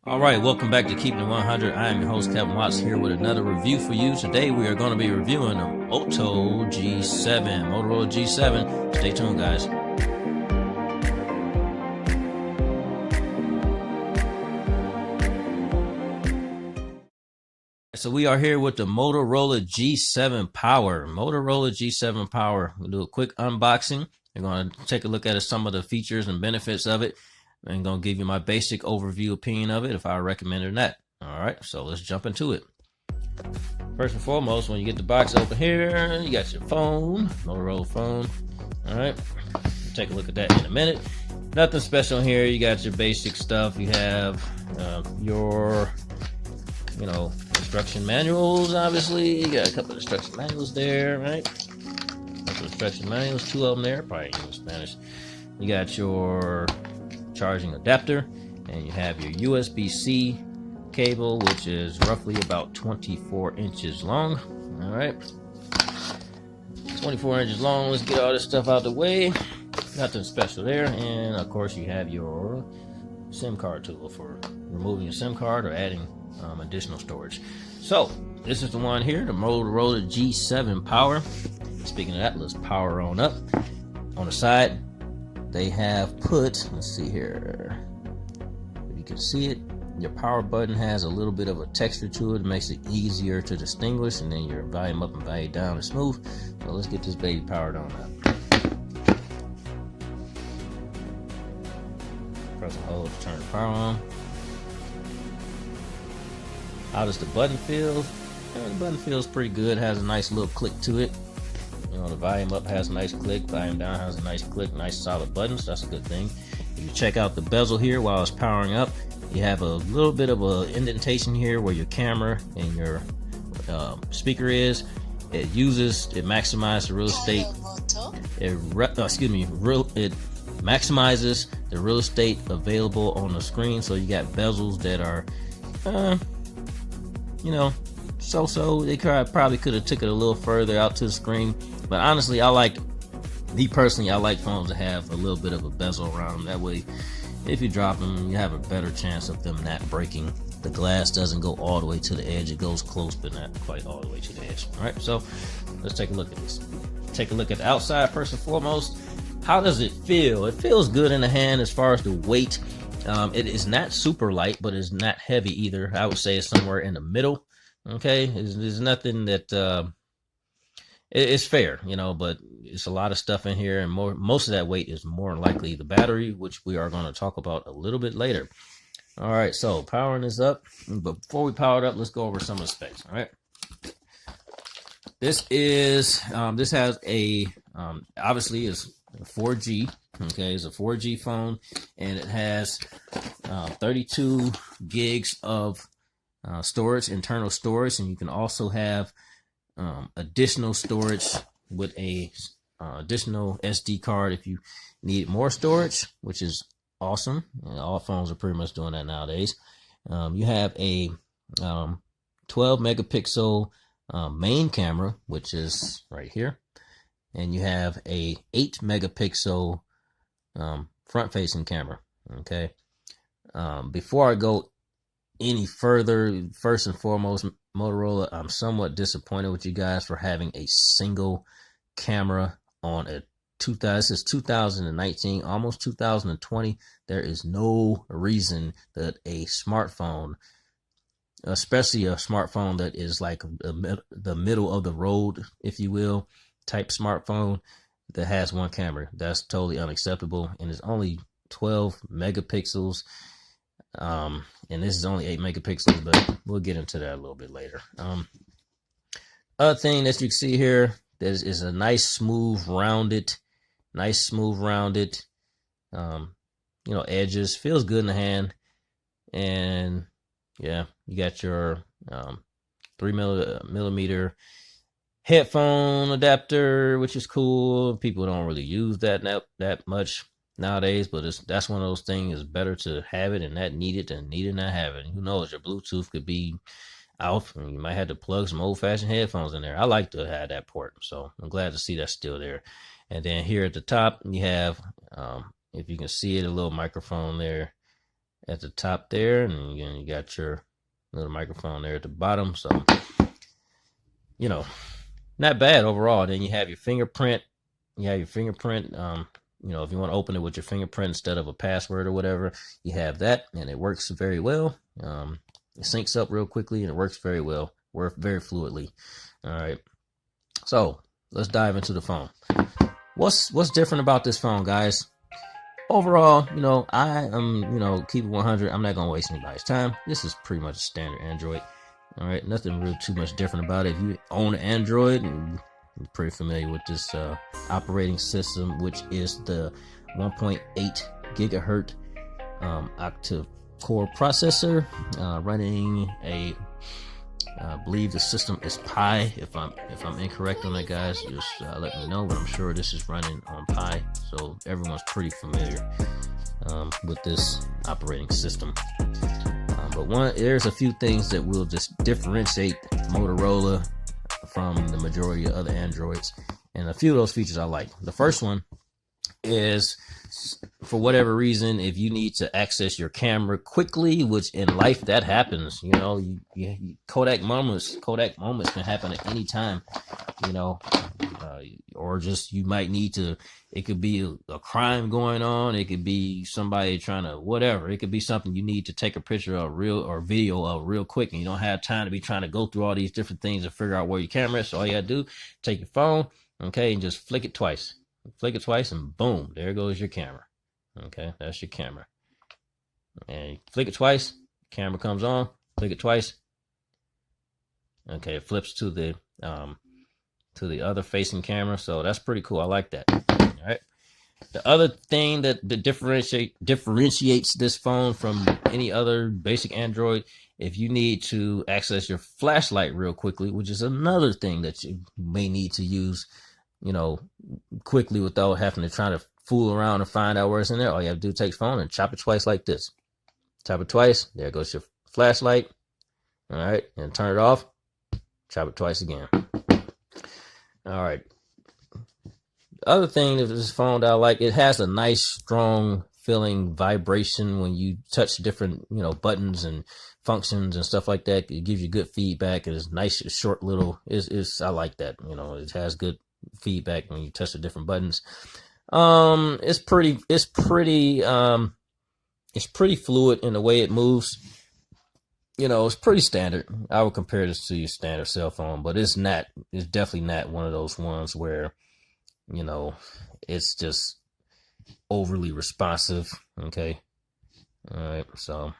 All right, welcome back to Keeping It 100. I am your host, Kevin Watts, here with another review for you. Today, we are going to be reviewing a Moto G7, Motorola G7. Stay tuned, guys. So we are here with the Motorola G7 Power. Motorola G7 Power. We'll do a quick unboxing. We're going to take a look at some of the features and benefits of it. I'm going to give you my basic overview opinion of it, if I recommend it or not. All right, so let's jump into it. First and foremost, when you get the box open here, you got your phone, Motorola phone. All right, we'll take a look at that in a minute. Nothing special here. You got your basic stuff. You have your, instruction manuals, obviously. You got a couple of instruction manuals there, right? A couple of instruction manuals, two of them there, probably in Spanish. You got your charging adapter, and you have your USB-C cable, which is roughly about 24 inches long. All right, 24 inches long. Let's get all this stuff out of the way. Nothing special there. And of course, you have your SIM card tool for removing a SIM card or adding additional storage. So this is the one here, the Motorola G7 Power. Speaking of that, let's power on up. On the side, they have put, let's see here, if you can see it, your power button has a little bit of a texture to it. It makes it easier to distinguish, and then your volume up and volume down is smooth. So let's get this baby powered on up. Press and hold to turn the power on. How does the button feel? The button feels pretty good. It has a nice little click to it. The volume up has a nice click, volume down has a nice click, nice solid buttons. That's a good thing. If you check out the bezel here while it's powering up, you have a little bit of an indentation here where your camera and your speaker is. It maximizes the real estate. It maximizes the real estate available on the screen. So you got bezels that are, so they probably could have took it a little further out to the screen. But honestly, I like phones that have a little bit of a bezel around them. That way, if you drop them, you have a better chance of them not breaking. The glass doesn't go all the way to the edge. It goes close, but not quite all the way to the edge. All right, so let's take a look at this. Take a look at the outside first and foremost. How does it feel? It feels good in the hand as far as the weight. It is not super light, but it's not heavy either. I would say it's somewhere in the middle. Okay, there's nothing that it's fair, but it's a lot of stuff in here, and most of that weight is more than likely the battery, which we are going to talk about a little bit later. All right, so powering this up. But before we power it up, let's go over some of the specs. All right, this has a obviously is 4G. Okay, it's a 4G phone, and it has 32 gigs of storage, internal storage, and you can also have additional storage with a additional SD card if you need more storage, which is awesome. All phones are pretty much doing that nowadays. You have a 12 megapixel main camera, which is right here, and you have a 8 megapixel front facing camera. Okay, before I go any further, first and foremost, Motorola, I'm somewhat disappointed with you guys for having a single camera on a 2019, almost 2020. There is no reason that a smartphone, especially a smartphone that is like the middle of the road, if you will, type smartphone that has one camera. That's totally unacceptable, and it's only 12 megapixels. And this is only 8 megapixels, but we'll get into that a little bit later. Other thing that you can see here, there is a nice smooth rounded, edges. Feels good in the hand. And yeah, you got your 3 millimeter headphone adapter, which is cool. People don't really use that much nowadays, but that's one of those things. It's better to have it and not need it than need it and not have it. And who knows, your Bluetooth could be out, and you might have to plug some old-fashioned headphones in there. I like to have that port, so I'm glad to see that's still there. And then here at the top, you have, if you can see it, a little microphone there at the top there, and again you got your little microphone there at the bottom. So, you know, not bad overall. Then you have your fingerprint. You have your fingerprint. You know, if you want to open it with your fingerprint instead of a password or whatever, you have that, and it works very well. It syncs up real quickly, and it works very well, works very fluidly. All right, so let's dive into the phone. What's different about this phone, guys? Overall, you know, I am, you know, keep it 100. I'm not gonna waste anybody's time. This is pretty much a standard Android. All right, nothing really too much different about it. If you own an Android, and you're pretty familiar with this operating system, which is the 1.8 gigahertz octa-core processor, running a I believe the system is Pi. If I'm incorrect on that, guys, just let me know. But I'm sure this is running on Pi, so everyone's pretty familiar with this operating system. But there's a few things that will just differentiate Motorola from the majority of other Androids, and a few of those features I like. The first one is, for whatever reason, if you need to access your camera quickly, which in life that happens, you know, Kodak moments can happen at any time, you know, or just you might need to, it could be a crime going on, it could be somebody trying to whatever, it could be something you need to take a picture of video of real quick, and you don't have time to be trying to go through all these different things and figure out where your camera is. So all you gotta do, take your phone, okay, and just flick it twice. Flick it twice and boom, there goes your camera. Okay, that's your camera. And you flick it twice, camera comes on. Flick it twice. Okay, it flips to the other facing camera. So that's pretty cool. I like that. All right. The other thing that differentiates this phone from any other basic Android, if you need to access your flashlight real quickly, which is another thing that you may need to use, you know, quickly without having to try to fool around and find out where it's in there. All you have to do is take your phone and chop it twice like this. Chop it twice. There goes your flashlight. All right. And turn it off. Chop it twice again. All right. The other thing of this phone that I like, it has a nice, strong feeling vibration when you touch different, you know, buttons and functions and stuff like that. It gives you good feedback. It's nice, short little, I like that. You know, it has good feedback when you touch the different buttons. It's pretty fluid in the way it moves. You know, it's pretty standard. I would compare this to your standard cell phone, but it's definitely not one of those ones where, you know, it's just overly responsive. Okay. All right. So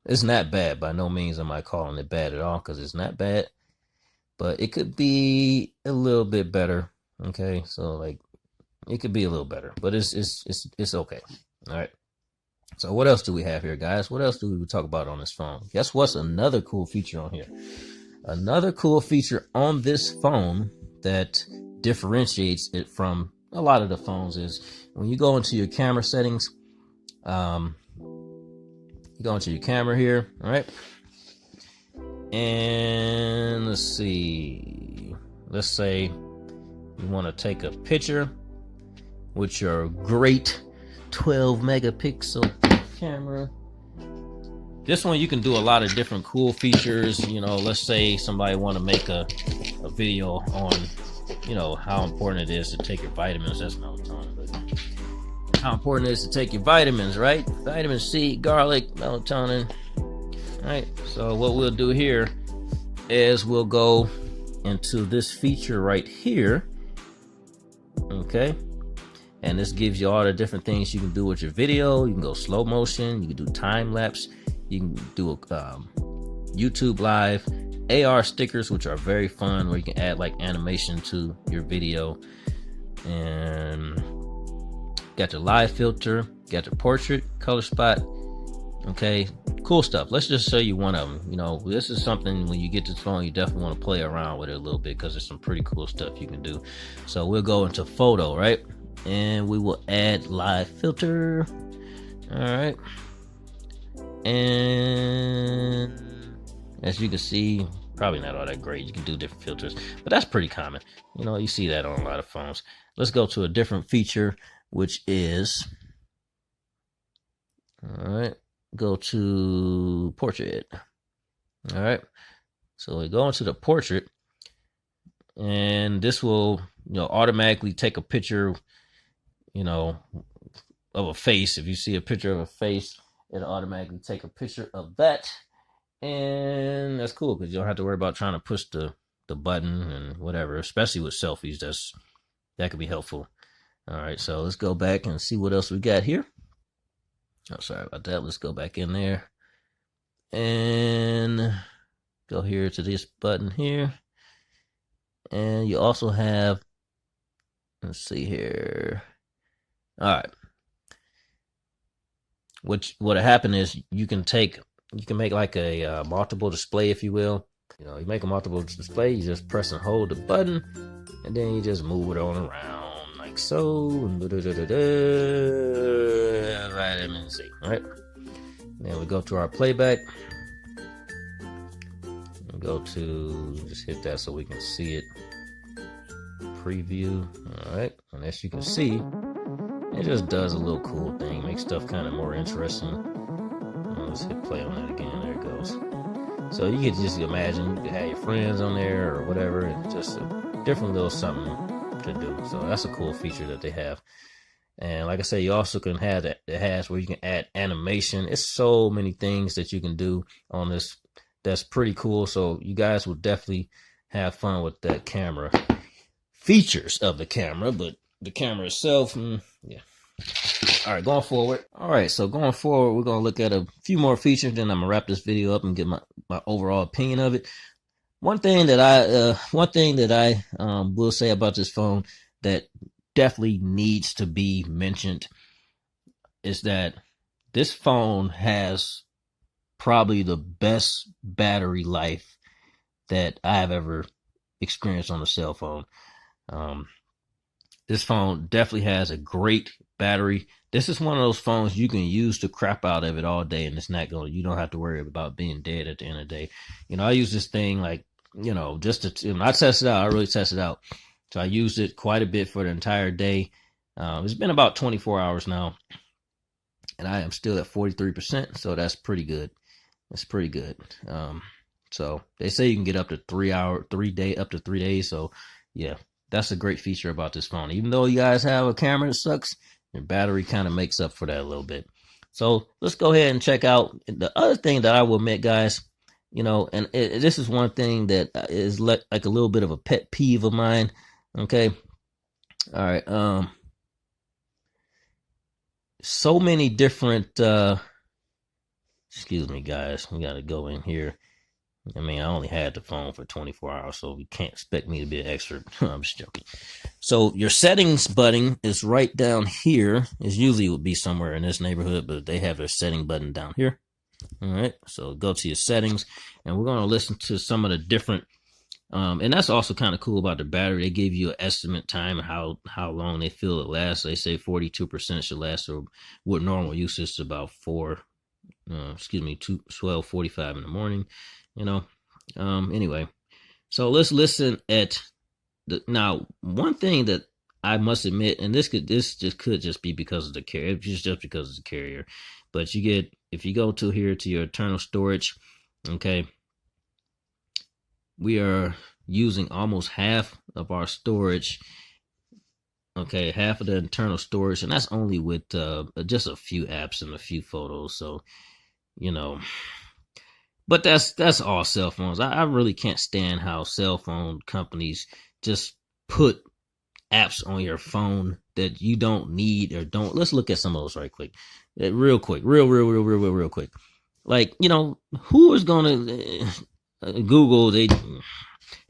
it's not bad. By no means am I calling it bad at all, because it's not bad, but it could be a little bit better. Okay. So like, it could be a little better, but it's okay. All right. So what else do we have here, guys? What else do we talk about on this phone? Guess what's another cool feature on here? Another cool feature on this phone that differentiates it from a lot of the phones is when you go into your camera settings, you go into your camera here, all right? And let's see. Let's say you want to take a picture with your great 12 megapixel camera. This one you can do a lot of different cool features. You know, let's say somebody want to make a video on, you know, how important it is to take your vitamins. That's melatonin, but how important it is to take your vitamins, right? Vitamin C, garlic, melatonin. All right. So what we'll do here is we'll go into this feature right here. Okay. And this gives you all the different things you can do with your video. You can go slow motion. You can do time lapse. You can do a YouTube live, AR stickers, which are very fun, where you can add like animation to your video. And got your live filter, got your portrait, color spot. Okay, cool stuff. Let's just show you one of them. You know, this is something when you get this phone, you definitely want to play around with it a little bit, because there's some pretty cool stuff you can do. So we'll go into photo, right? And we will add live filter. All right. And as you can see, probably not all that great. You can do different filters, but that's pretty common. You know, you see that on a lot of phones. Let's go to a different feature, which is, all right, go to portrait. All right. So we go into the portrait, and this will, automatically take a picture, of a face. If you see a picture of a face, it'll automatically take a picture of that. And that's cool because you don't have to worry about trying to push the button and whatever, especially with selfies. That could be helpful. All right, so let's go back and see what else we got here. Oh, sorry about that. Let's go back in there and go here to this button here. And you also have, let's see here. All right. What'll happen is you can make like a multiple display, if you will. You make a multiple display, you just press and hold the button, and then you just move it on around like so. Right, let me see. All right. Then we go to our playback. And go to, just hit that so we can see it. Preview. All right. And as you can see, it just does a little cool thing, makes stuff kind of more interesting. Let's hit play on that again. There it goes. So you can just imagine you can have your friends on there or whatever, and just a different little something to do. So that's a cool feature that they have. And like I said, you also can have the hash where you can add animation. It's so many things that you can do on this. That's pretty cool. So you guys will definitely have fun with that camera. Features of the camera, but the camera itself, yeah. All right, going forward. All right, so going forward, we're gonna look at a few more features. Then I'm gonna wrap this video up and get my overall opinion of it. One thing that I will say about this phone that definitely needs to be mentioned is that this phone has probably the best battery life that I have ever experienced on a cell phone. This phone definitely has a great battery. This is one of those phones you can use the crap out of it all day, and you don't have to worry about being dead at the end of the day. I use this thing like, just to, I test it out. I really test it out. So I used it quite a bit for the entire day. It's been about 24 hours now, and I am still at 43%. So that's pretty good. That's pretty good. So they say you can get up to 3 days. So yeah, that's a great feature about this phone. Even though you guys have a camera that sucks, your battery kind of makes up for that a little bit. So let's go ahead and check out the other thing that I will admit, guys. And this is one thing that is like a little bit of a pet peeve of mine. Okay. All right. So many different, excuse me, guys. We got to go in here. I mean, I only had the phone for 24 hours, so you can't expect me to be an expert. I'm just joking. So your settings button is right down here. It usually would be somewhere in this neighborhood, but they have their setting button down here. All right, so go to your settings, and we're going to listen to some of the different, and that's also kind of cool about the battery. They give you an estimate time and how long they feel it lasts. They say 42% should last, or what normal usage is about 12:45 in the morning. Anyway, so let's listen at now, one thing that I must admit, and this could just be because of the carrier, just because of the carrier, but if you go to here to your internal storage, okay, we are using almost half of our storage, okay, half of the internal storage, and that's only with just a few apps and a few photos. So, but that's all cell phones. I really can't stand how cell phone companies just put apps on your phone that you don't need or don't. Let's look at some of those right quick. Real quick. Real quick. Like, who is going to Google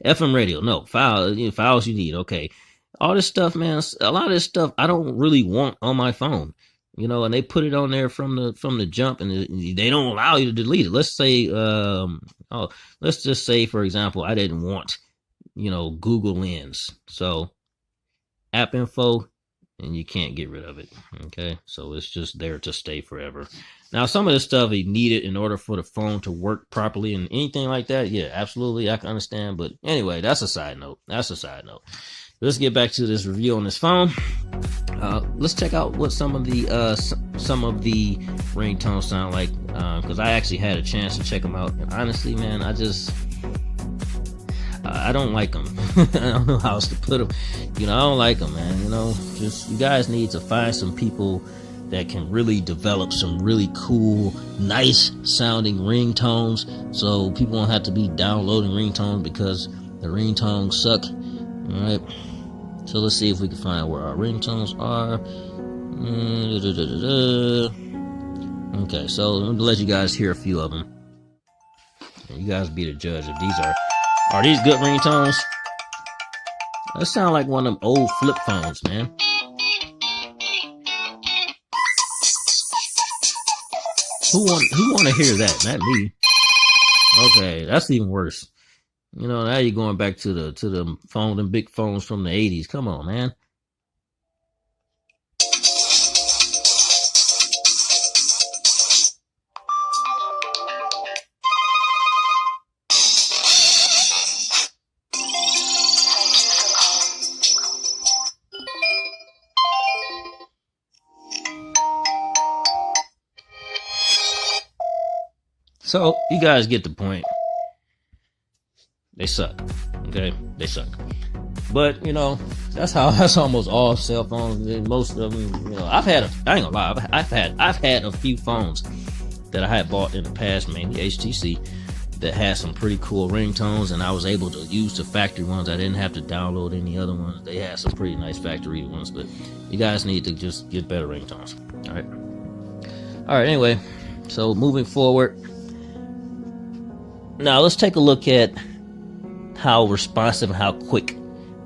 FM radio? No, files you need. Okay. All this stuff, man, a lot of this stuff I don't really want on my phone. And they put it on there from the jump, and they don't allow you to delete it. Let's say, let's just say, for example, I didn't want, Google Lens. So app info, and you can't get rid of it. Okay. So it's just there to stay forever. Now, some of this stuff is needed in order for the phone to work properly and anything like that. Yeah, absolutely. I can understand. But anyway, that's a side note. let's get back to this review on this phone. Let's check out what some of the ringtones sound like, because I actually had a chance to check them out, and honestly, man, I don't like them. I don't know how else to put them. I don't like them, man. Just you guys need to find some people that can really develop some really cool, nice sounding ringtones, so people won't have to be downloading ringtones because the ringtones suck. All right. So let's see if we can find where our ringtones are. Okay, so let me let you guys hear a few of them. You guys be the judge if these are these good ringtones. That sound like one of them old flip phones, man. Who want to hear that? Not me. Okay, that's even worse. Now you're going back to the phone, them big phones from the 80s. Come on, man. So you guys get the point. They suck. Okay, they suck. But that's almost all cell phones. Most of them, I ain't gonna lie, I've had a few phones that I had bought in the past, mainly HTC, that had some pretty cool ringtones, and I was able to use the factory ones. I didn't have to download any other ones. They had some pretty nice factory ones, but you guys need to just get better ringtones. All right. Anyway, so moving forward, now let's take a look at how responsive and how quick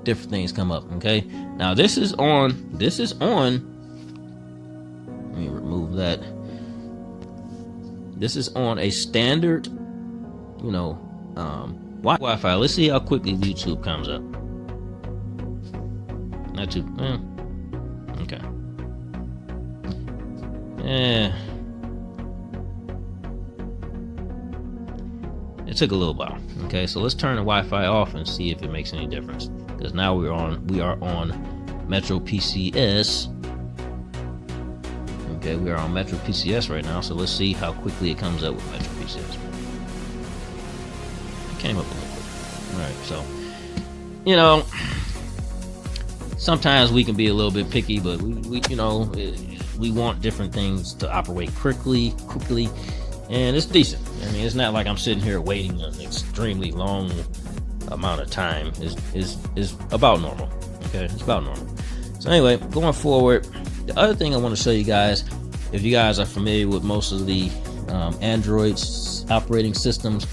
different things come up. Okay, now this is on let me remove that. This is on a standard Wi-Fi. Let's see how quickly YouTube comes up. Not too okay. It took a little while. Okay, so let's turn the Wi-Fi off and see if it makes any difference. Because now we are on Metro PCS. Okay, we are on Metro PCS right now. So let's see how quickly it comes up with Metro PCS. It came up a little quick. All right, so sometimes we can be a little bit picky, but we want different things to operate quickly. And it's decent. I mean, it's not like I'm sitting here waiting an extremely long amount of time. It's about normal. Okay, it's about normal. So anyway, going forward, the other thing I want to show you guys, if you guys are familiar with most of the Android operating systems,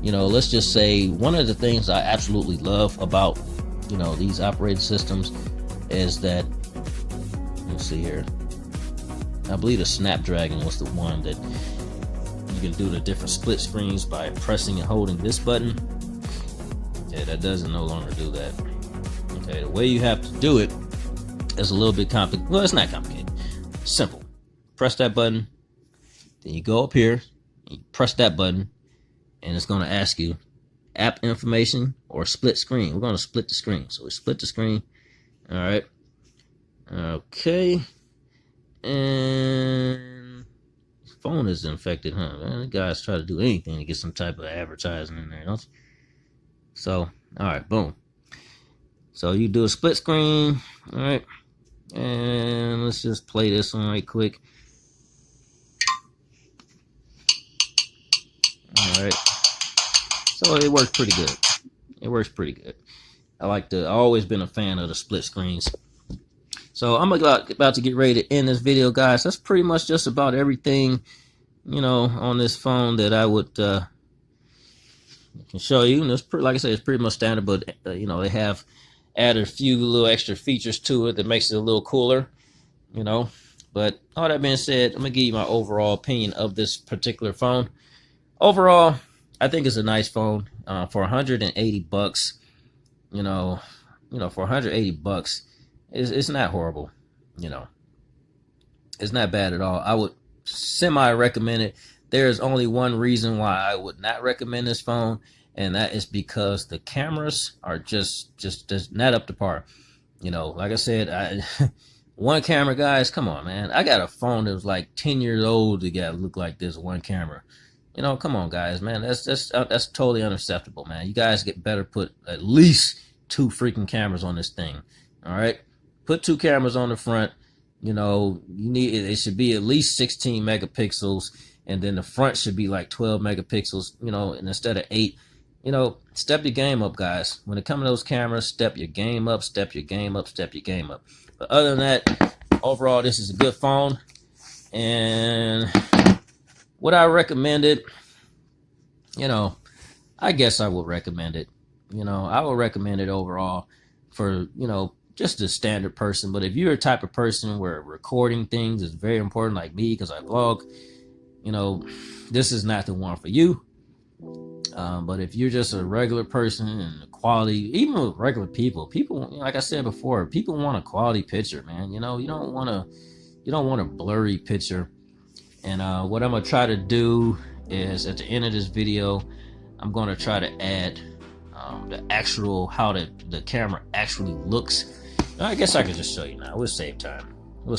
let's just say one of the things I absolutely love about these operating systems is that, let's see here, I believe the Snapdragon was the one that you can do the different split screens by pressing and holding this button. Yeah, that doesn't no longer do that. Okay, the way you have to do it is a little bit complicated. Well, it's not complicated. Simple. Press that button, then you go up here, you press that button, and it's going to ask you app information or split screen. We're going to split the screen. So we split the screen. All right. Okay. And phone is infected, huh? Man, the guys try to do anything to get some type of advertising in there, don't you? So, all right, boom. So you do a split screen, all right, and let's just play this one right quick. All right. So it works pretty good. It works pretty good. I've always been a fan of the split screens. So I'm about to get ready to end this video, guys. That's pretty much just about everything, on this phone that I would can show you. And it's like I said, it's pretty much standard, but they have added a few little extra features to it that makes it a little cooler, But all that being said, I'm gonna give you my overall opinion of this particular phone. Overall, I think it's a nice phone for $180. For $180. It's not horrible, It's not bad at all. I would semi-recommend it. There's only one reason why I would not recommend this phone, and that is because the cameras are just not up to par. You know, like I said, one camera, guys, come on, man. I got a phone that was like 10 years old to get look like this one camera. You know, come on, guys, man. That's totally unacceptable, man. You guys get better put at least 2 freaking cameras on this thing. All right, put 2 cameras on the front. You know, you need it should be at least 16 megapixels, and then the front should be like 12 megapixels. You know, and instead of 8. You know, step your game up, guys. When it comes to those cameras, step your game up, step your game up, step your game up. But other than that, overall, this is a good phone. And would I recommend it? You know, I guess I would recommend it. You know, I would recommend it overall for, you know, just a standard person. But if you're a type of person where recording things is very important, like me, because I vlog, you know, this is not the one for you. But if you're just a regular person and the quality, even with regular people, like I said before, people want a quality picture, man. You know, you don't want a blurry picture. And what I'm gonna try to do is at the end of this video, I'm gonna try to add the actual how the camera actually looks. I guess I could just show you now. We'll save time. We'll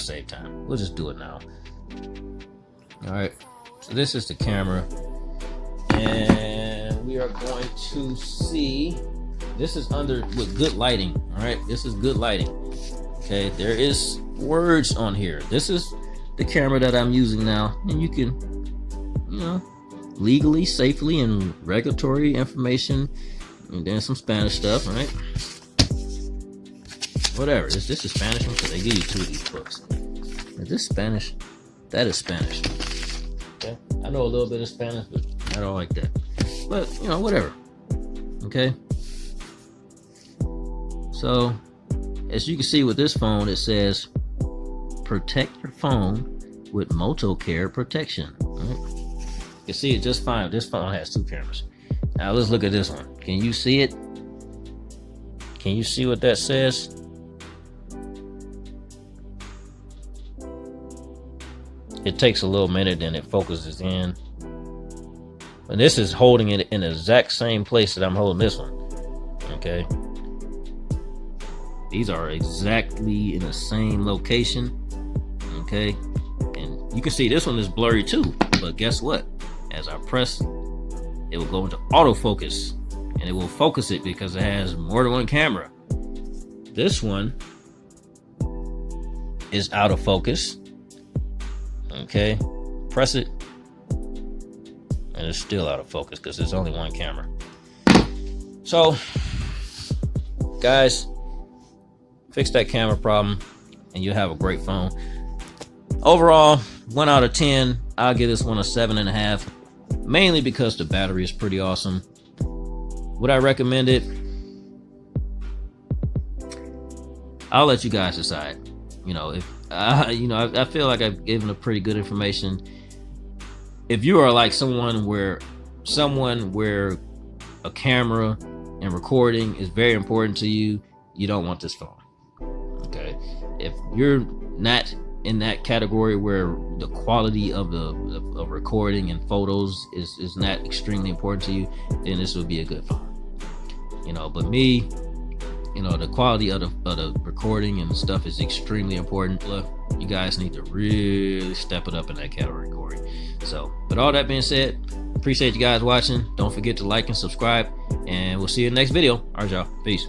just do it now. All right. So this is the camera. And we are going to see, this is with good lighting. All right, this is good lighting. Okay, there is words on here. This is the camera that I'm using now, and you can, you know, legally, safely, and regulatory information, and then some Spanish stuff. All right, whatever. This is Spanish one because they give you 2 of these books. Is this Spanish? That is Spanish. Okay, I know a little bit of Spanish, but I don't like that. But, you know, whatever. Okay. So, as you can see with this phone, it says, protect your phone with Moto Care protection. Right? You can see it just fine. This phone has 2 cameras. Now, let's look at this one. Can you see it? Can you see what that says? It takes a little minute, then it focuses in. And this is holding it in the exact same place that I'm holding this one. Okay. These are exactly in the same location. Okay. And you can see this one is blurry too. But guess what? As I press, it will go into autofocus. And it will focus it because it has more than one camera. This one is out of focus. Okay. Press it. And it's still out of focus because there's only one camera. So, guys, fix that camera problem and you'll have a great phone. Overall, 1 out of 10. I'll give this one a 7.5. Mainly because the battery is pretty awesome. Would I recommend it? I'll let you guys decide. You know, if I feel like I've given a pretty good information. If you are like someone where a camera and recording is very important to you, you don't want this phone. Okay. If you're not in that category where the quality of recording and photos is not extremely important to you, then this would be a good phone. You know, but me, you know, the quality of the recording and stuff is extremely important. Look, you guys need to really step it up in that category. So, with all that being said, appreciate you guys watching. Don't forget to like and subscribe, and we'll see you in the next video. All right, y'all. Peace.